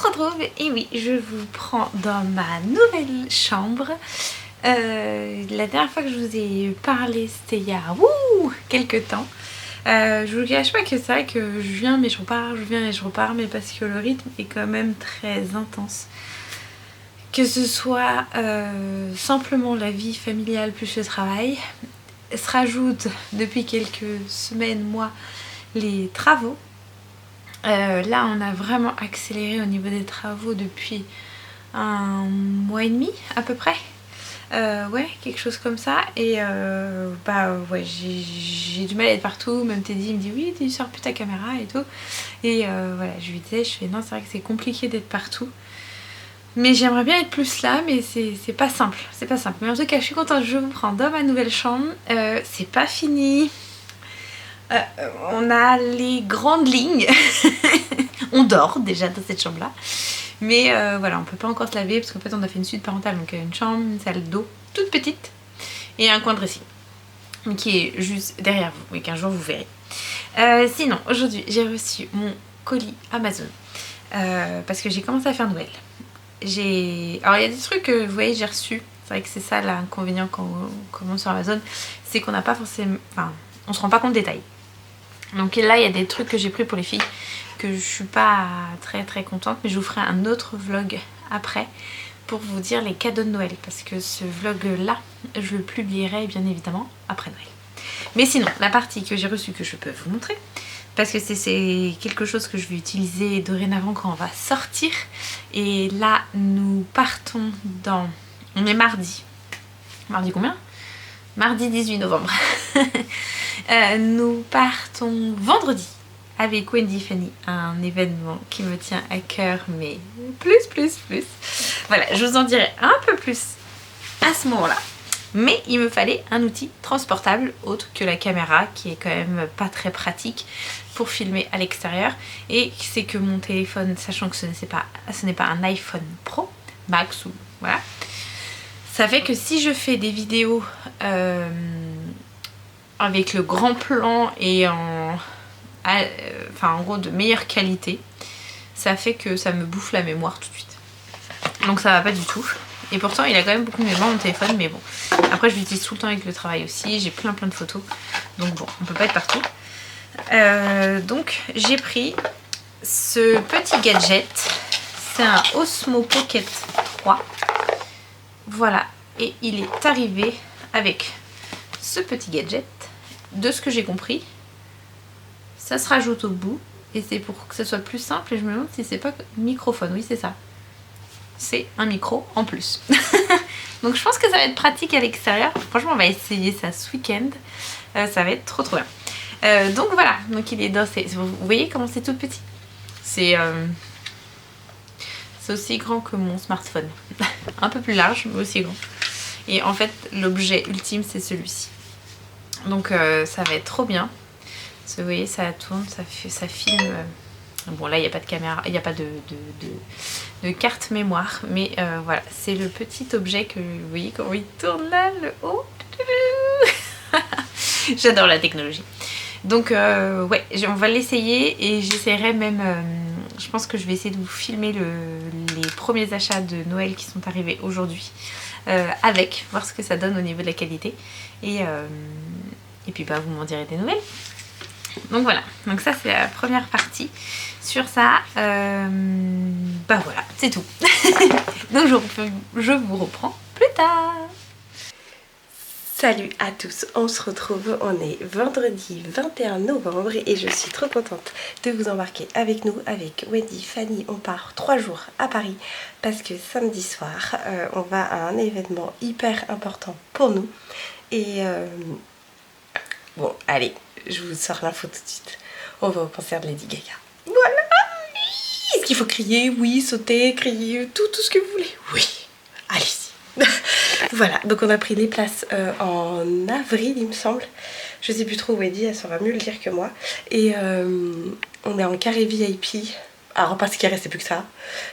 se retrouve et oui, je vous prends dans ma nouvelle chambre. La dernière fois que je vous ai parlé, c'était il y a quelques temps. Je vous cache pas que c'est vrai que je viens mais je repars, je viens et je repars, mais parce que le rythme est quand même très intense. Que ce soit simplement la vie familiale plus le travail, se rajoute depuis quelques semaines, mois, les travaux. Là on a vraiment accéléré au niveau des travaux depuis un mois et demi à peu près. Ouais, quelque chose comme ça. Et ouais, j'ai du mal à être partout. Même Teddy me dit oui, tu sors plus ta caméra et tout. Et voilà, je lui disais, je fais non, c'est vrai que c'est compliqué d'être partout. Mais j'aimerais bien être plus là, mais c'est pas simple. C'est pas simple. Mais en tout cas, je suis contente, je vous prends dans ma nouvelle chambre. C'est pas fini. On a les grandes lignes. On dort déjà dans cette chambre là. Mais voilà, on peut pas encore se laver parce qu'en fait on a fait une suite parentale, donc une chambre, une salle d'eau toute petite et un coin de dressing qui est juste derrière vous et qu'un jour vous verrez. Sinon, aujourd'hui j'ai reçu mon colis Amazon parce que j'ai commencé à faire Noël. Alors il y a des trucs que vous voyez j'ai reçu. C'est vrai que c'est ça l'inconvénient quand on commence sur Amazon, c'est qu'on n'a pas forcément, enfin on se rend pas compte des détails. Donc là il y a des trucs que j'ai pris pour les filles que je suis pas très contente, mais je vous ferai un autre vlog après pour vous dire les cadeaux de Noël, parce que ce vlog là je le publierai bien évidemment après Noël. Mais sinon la partie que j'ai reçue que je peux vous montrer, parce que c'est quelque chose que je vais utiliser dorénavant quand on va sortir. Et là nous partons dans, on est mardi combien? Mardi 18 novembre. Nous partons vendredi avec Wendy Fanny, un événement qui me tient à cœur, mais plus. Voilà, je vous en dirai un peu plus à ce moment-là. Mais il me fallait un outil transportable autre que la caméra, qui est quand même pas très pratique pour filmer à l'extérieur. Et c'est que mon téléphone, sachant que ce n'est pas un iPhone Pro Max ou voilà, ça fait que si je fais des vidéos avec le grand plan et en gros de meilleure qualité, ça fait que ça me bouffe la mémoire tout de suite. Donc ça va pas du tout. Et pourtant il a quand même beaucoup de mémoire mon téléphone, mais bon. Après je l'utilise tout le temps avec le travail aussi, j'ai plein de photos. Donc bon, on peut pas être partout. Donc j'ai pris ce petit gadget. C'est un Osmo Pocket 3. Voilà, et il est arrivé avec ce petit gadget. De ce que j'ai compris, ça se rajoute au bout et c'est pour que ça soit plus simple. Et je me demande si c'est pas microphone. Oui, c'est ça, c'est un micro en plus. Donc je pense que ça va être pratique à l'extérieur. Franchement on va essayer ça ce week-end. Ça va être trop bien. Donc voilà, donc il est dans ces... Vous voyez comment c'est tout petit. C'est aussi grand que mon smartphone. Un peu plus large mais aussi grand. Et en fait l'objet ultime c'est celui-ci. Donc ça va être trop bien. Vous voyez, ça tourne, ça filme. Bon là il n'y a pas de caméra, il n'y a pas de carte mémoire, mais voilà, c'est le petit objet que vous voyez quand il tourne là, le haut. J'adore la technologie. Donc ouais, on va l'essayer et j'essaierai même, je pense que je vais essayer de vous filmer les premiers achats de Noël qui sont arrivés aujourd'hui avec, voir ce que ça donne au niveau de la qualité. Et puis bah, vous m'en direz des nouvelles. Donc voilà, donc ça c'est la première partie sur ça. Bah voilà, c'est tout. Donc je vous reprends plus tard. Salut à tous, on se retrouve, on est vendredi 21 novembre et je suis trop contente de vous embarquer avec nous, avec Wendy, Fanny. On part 3 jours à Paris parce que samedi soir, on va à un événement hyper important pour nous. Et bon, allez, je vous sors l'info tout de suite. On va au concert de Lady Gaga. Voilà. Est-ce qu'il faut crier? Oui, sauter, crier, tout ce que vous voulez. Oui, allez-y. Voilà, donc on a pris les places en avril il me semble. Je sais plus trop où Wendy, elle saura mieux le dire que moi. Et on est en carré VIP. Alors parce qu'il restait plus que ça.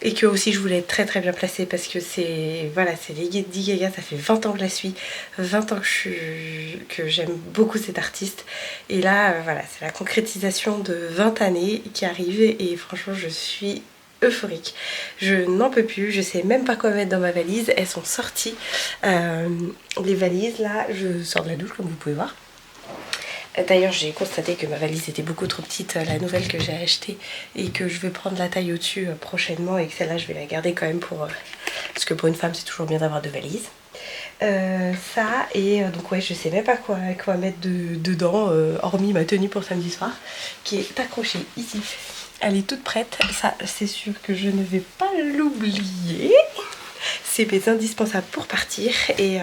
Et que aussi je voulais être très bien placée parce que c'est... Voilà, c'est Lady Gaga, ça fait 20 ans que je la suis. 20 ans que j'aime beaucoup cette artiste. Et là, voilà, c'est la concrétisation de 20 années qui arrive. Et franchement, je suis euphorique. Je n'en peux plus, je sais même pas quoi mettre dans ma valise. Elles sont sorties. Les valises là, je sors de la douche comme vous pouvez voir. D'ailleurs j'ai constaté que ma valise était beaucoup trop petite, la nouvelle que j'ai achetée, et que je vais prendre la taille au-dessus prochainement, et que celle-là je vais la garder quand même pour... parce que pour une femme c'est toujours bien d'avoir deux valises. Ça, et donc ouais, je sais même pas quoi mettre dedans, hormis ma tenue pour samedi soir, qui est accrochée ici. Elle est toute prête, ça c'est sûr que je ne vais pas l'oublier. C'est mes indispensables pour partir. Et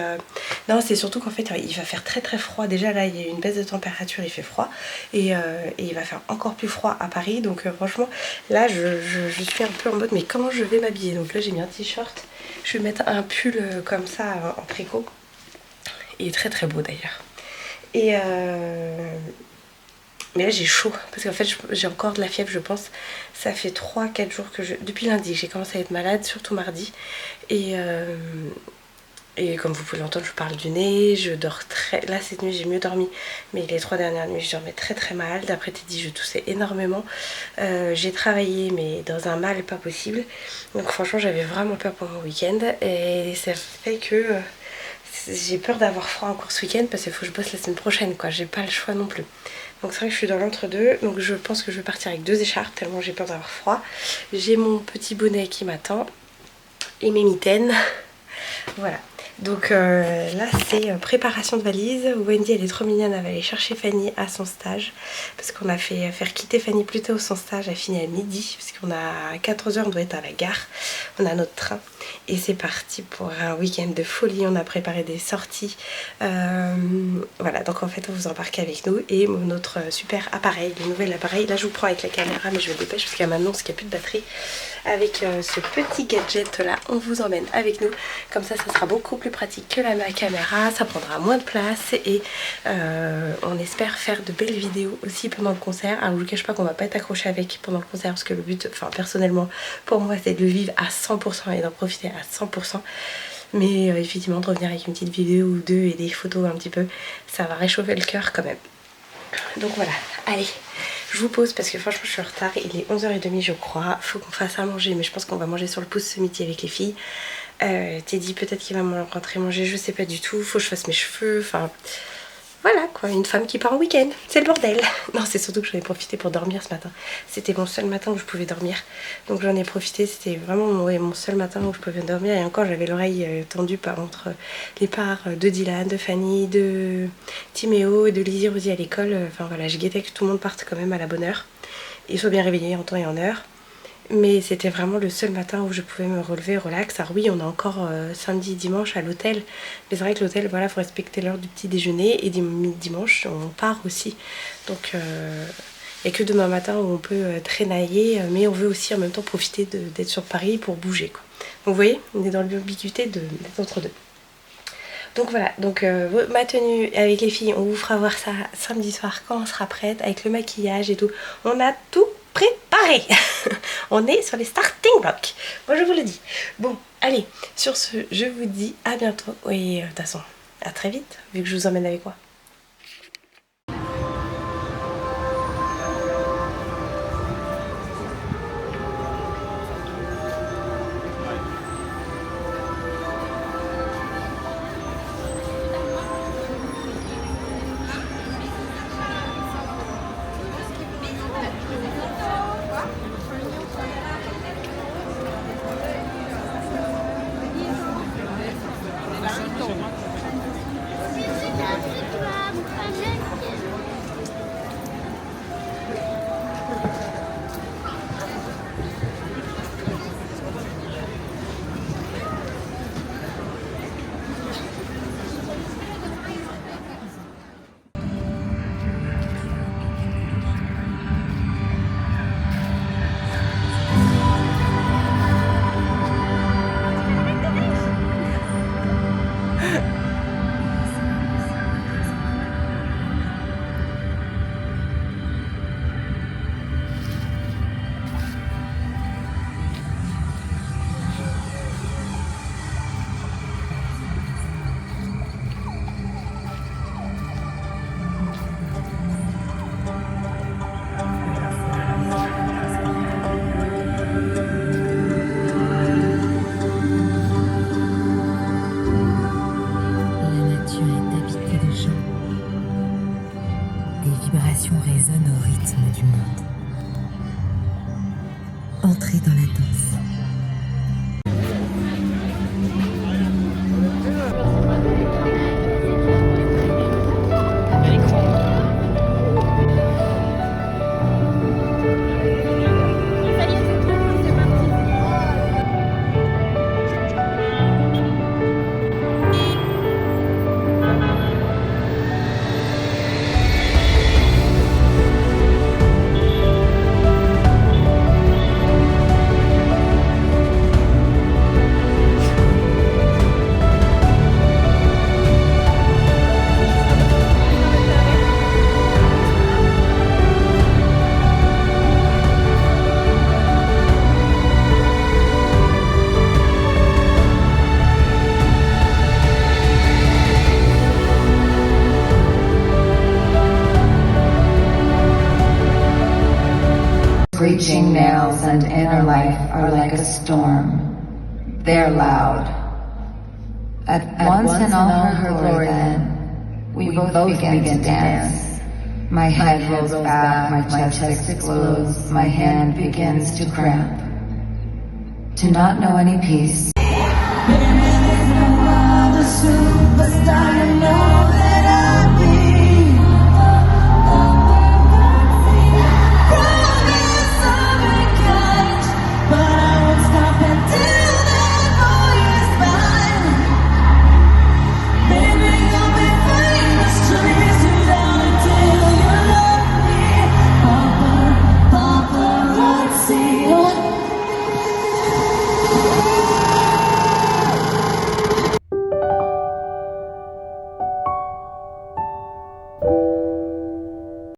non, c'est surtout qu'en fait il va faire très très froid. Déjà là il y a une baisse de température, il fait froid, et il va faire encore plus froid à Paris. Donc franchement là je suis un peu en mode mais comment je vais m'habiller. Donc là j'ai mis un t-shirt, je vais mettre un pull comme ça en tricot. Il est très très beau d'ailleurs. Et mais là j'ai chaud parce qu'en fait j'ai encore de la fièvre, je pense. Ça fait 3-4 jours que depuis lundi j'ai commencé à être malade, surtout mardi. Et comme vous pouvez l'entendre, je parle du nez, je dors très... Là cette nuit j'ai mieux dormi, mais les 3 dernières nuits je dormais très très mal. D'après Teddy je toussais énormément. J'ai travaillé mais dans un mal pas possible. Donc franchement j'avais vraiment peur pour mon week-end. Et ça fait que j'ai peur d'avoir froid encore ce week-end, parce qu'il faut que je bosse la semaine prochaine quoi. J'ai pas le choix non plus. Donc c'est vrai que je suis dans l'entre-deux. Donc je pense que je vais partir avec 2 écharpes tellement j'ai peur d'avoir froid. J'ai mon petit bonnet qui m'attend et mes mitaines. Voilà. Donc là c'est préparation de valise. Wendy elle est trop mignonne, elle va aller chercher Fanny à son stage, parce qu'on a fait faire quitter Fanny plus tôt son stage. Elle finit à midi, parce qu'on a 14 h, on doit être à la gare, on a notre train, et c'est parti pour un week-end de folie. On a préparé des sorties, voilà, donc en fait on vous embarque avec nous, et notre super appareil, le nouvel appareil. Là je vous prends avec la caméra mais je me dépêche parce qu'elle m'annonce qu'il n'y a plus de batterie. Avec ce petit gadget là on vous emmène avec nous, comme ça ça sera beaucoup plus pratique que la caméra, ça prendra moins de place, et on espère faire de belles vidéos aussi pendant le concert. Alors je vous cache pas qu'on va pas être accroché avec pendant le concert, parce que le but, enfin personnellement pour moi, c'est de le vivre à 100% et d'en profiter à 100%. Mais effectivement de revenir avec une petite vidéo ou deux et des photos un petit peu, ça va réchauffer le cœur quand même. Donc voilà, allez, je vous pose parce que franchement je suis en retard, il est 11h30 je crois. Faut qu'on fasse à manger, mais je pense qu'on va manger sur le pouce ce midi avec les filles. Teddy peut-être qu'il va me rentrer manger, je sais pas du tout. Faut que je fasse mes cheveux, enfin voilà quoi, une femme qui part en week-end, c'est le bordel. Non, c'est surtout que j'en ai profité pour dormir ce matin. C'était mon seul matin où je pouvais dormir, donc j'en ai profité. C'était vraiment mon seul matin où je pouvais dormir, et encore j'avais l'oreille tendue entre les parts de Dylan, de Fanny, de Timéo et de Lizzie Rosie à l'école. Enfin voilà, je guettais que tout le monde parte quand même à la bonne heure et soit bien réveillé en temps et en heure. Mais c'était vraiment le seul matin où je pouvais me relever relax. Alors oui, on a encore samedi et dimanche à l'hôtel, mais c'est vrai que l'hôtel, voilà, faut respecter l'heure du petit déjeuner, et dimanche on part aussi. Donc il n'y a que demain matin où on peut traînailler, mais on veut aussi en même temps profiter d'être sur Paris pour bouger quoi. Donc vous voyez, on est dans l'ambiguïté d'être entre deux. Donc voilà, donc ma tenue avec les filles, on vous fera voir ça samedi soir quand on sera prête, avec le maquillage et tout. On a tout préparé. On est sur les starting blocks. Moi je vous le dis. Bon, allez, sur ce, je vous dis à bientôt. Oui, de toute façon, à très vite, vu que je vous emmène avec moi. vibration résonne au rythme du monde. Entrez dans la danse. Screeching nails and inner life are like a storm. They're loud. At once in all her glory then, we both begin to dance. My head rolls back, my chest explodes, my hand begins to cramp. To not know any peace. Superstar.